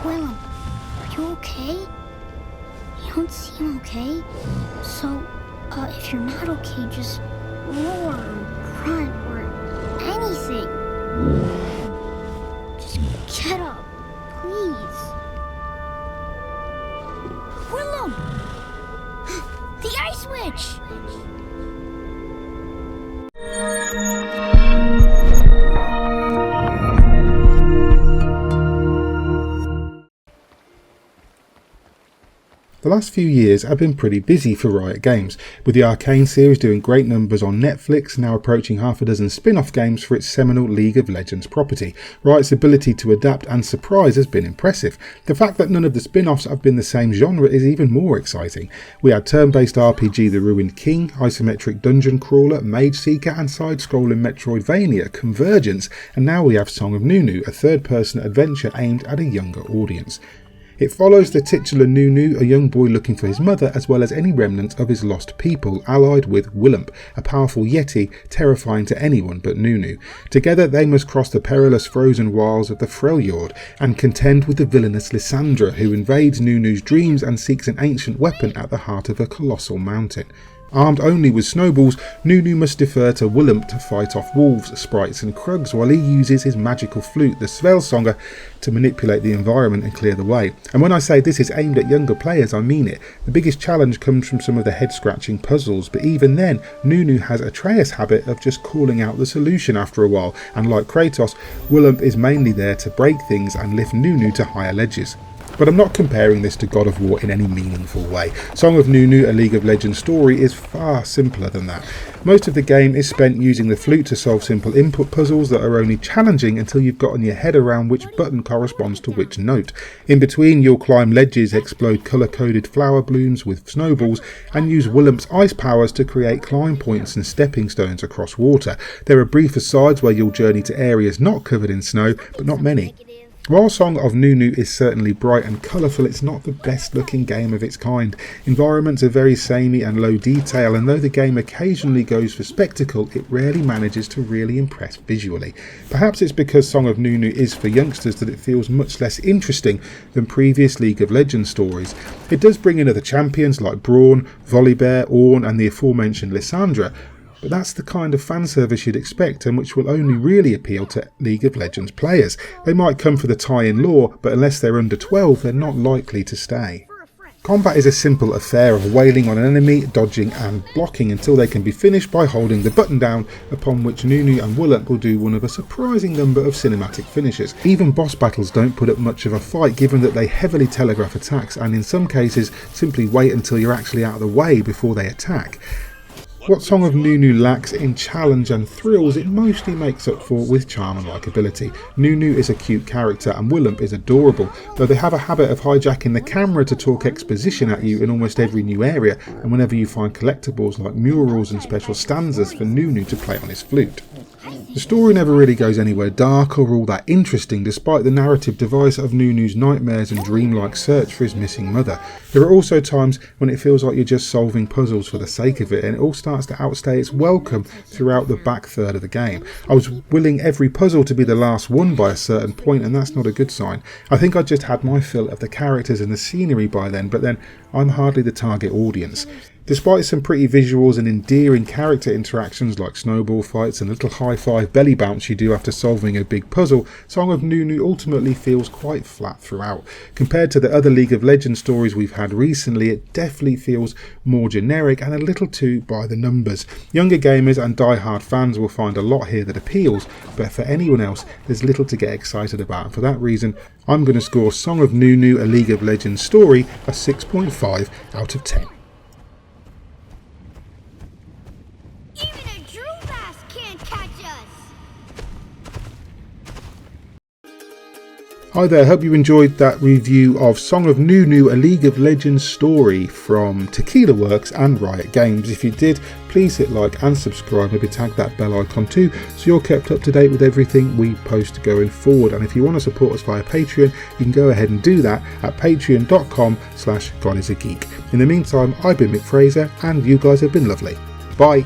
Willump, are you okay? You don't seem okay. So, if you're not okay, just roar or grunt or anything. Just get up, please. Willump! The ice witch! The last few years have been pretty busy for Riot Games, with the Arcane series doing great numbers on Netflix, now approaching half a dozen spin-off games for its seminal League of Legends property. Riot's ability to adapt and surprise has been impressive. The fact that none of the spin-offs have been the same genre is even more exciting. We had turn-based RPG The Ruined King, isometric dungeon crawler, Mage Seeker and side-scrolling Metroidvania Convergence, and now we have Song of Nunu, a third-person adventure aimed at a younger audience. It follows the titular Nunu, a young boy looking for his mother, as well as any remnants of his lost people, allied with Willump, a powerful yeti terrifying to anyone but Nunu. Together they must cross the perilous frozen wilds of the Freljord and contend with the villainous Lissandra, who invades Nunu's dreams and seeks an ancient weapon at the heart of a colossal mountain. Armed only with snowballs, Nunu must defer to Willump to fight off wolves, sprites and krugs, while he uses his magical flute, the Svelsonger, to manipulate the environment and clear the way. And when I say this is aimed at younger players, I mean it. The biggest challenge comes from some of the head-scratching puzzles, but even then, Nunu has Atreus' habit of just calling out the solution after a while, and like Kratos, Willump is mainly there to break things and lift Nunu to higher ledges. But I'm not comparing this to God of War in any meaningful way. Song of Nunu, a League of Legends story, is far simpler than that. Most of the game is spent using the flute to solve simple input puzzles that are only challenging until you've gotten your head around which button corresponds to which note. In between, you'll climb ledges, explode colour-coded flower blooms with snowballs, and use Willump's ice powers to create climb points and stepping stones across water. There are brief asides where you'll journey to areas not covered in snow, but not many. While Song of Nunu is certainly bright and colourful, it's not the best looking game of its kind. Environments are very samey and low detail, and though the game occasionally goes for spectacle, it rarely manages to really impress visually. Perhaps it's because Song of Nunu is for youngsters that it feels much less interesting than previous League of Legends stories. It does bring in other champions like Brawn, Volibear, Ornn and the aforementioned Lissandra, but that's the kind of fan service you'd expect and which will only really appeal to League of Legends players. They might come for the tie-in lore, but unless they're under 12, they're not likely to stay. Combat is a simple affair of wailing on an enemy, dodging and blocking until they can be finished by holding the button down, upon which Nunu and Willump will do one of a surprising number of cinematic finishes. Even boss battles don't put up much of a fight, given that they heavily telegraph attacks and in some cases simply wait until you're actually out of the way before they attack. What Song of Nunu lacks in challenge and thrills, it mostly makes up for with charm and likeability. Nunu is a cute character and Willump is adorable, though they have a habit of hijacking the camera to talk exposition at you in almost every new area, and whenever you find collectibles like murals and special stanzas for Nunu to play on his flute. The story never really goes anywhere dark or all that interesting, despite the narrative device of Nunu's nightmares and dreamlike search for his missing mother. There are also times when it feels like you're just solving puzzles for the sake of it, and it all starts to outstay its welcome throughout the back third of the game. I was willing every puzzle to be the last one by a certain point, and that's not a good sign. I think I just had my fill of the characters and the scenery by then, but then I'm hardly the target audience. Despite some pretty visuals and endearing character interactions like snowball fights and little high-five belly bounce you do after solving a big puzzle, Song of Nunu ultimately feels quite flat throughout. Compared to the other League of Legends stories we've had recently, it definitely feels more generic and a little too by the numbers. Younger gamers and die-hard fans will find a lot here that appeals, but for anyone else there's little to get excited about, and for that reason I'm going to score Song of Nunu, a League of Legends story, a 6.5 out of 10. Hi there, hope you enjoyed that review of Song of Nunu, a League of Legends story from Tequila Works and Riot Games. If you did, please hit like and subscribe, maybe tag that bell icon too, so you're kept up to date with everything we post going forward. And if you want to support us via Patreon, you can go ahead and do that at patreon.com/GodIsAGeek. In the meantime, I've been Mick Fraser and you guys have been lovely. Bye.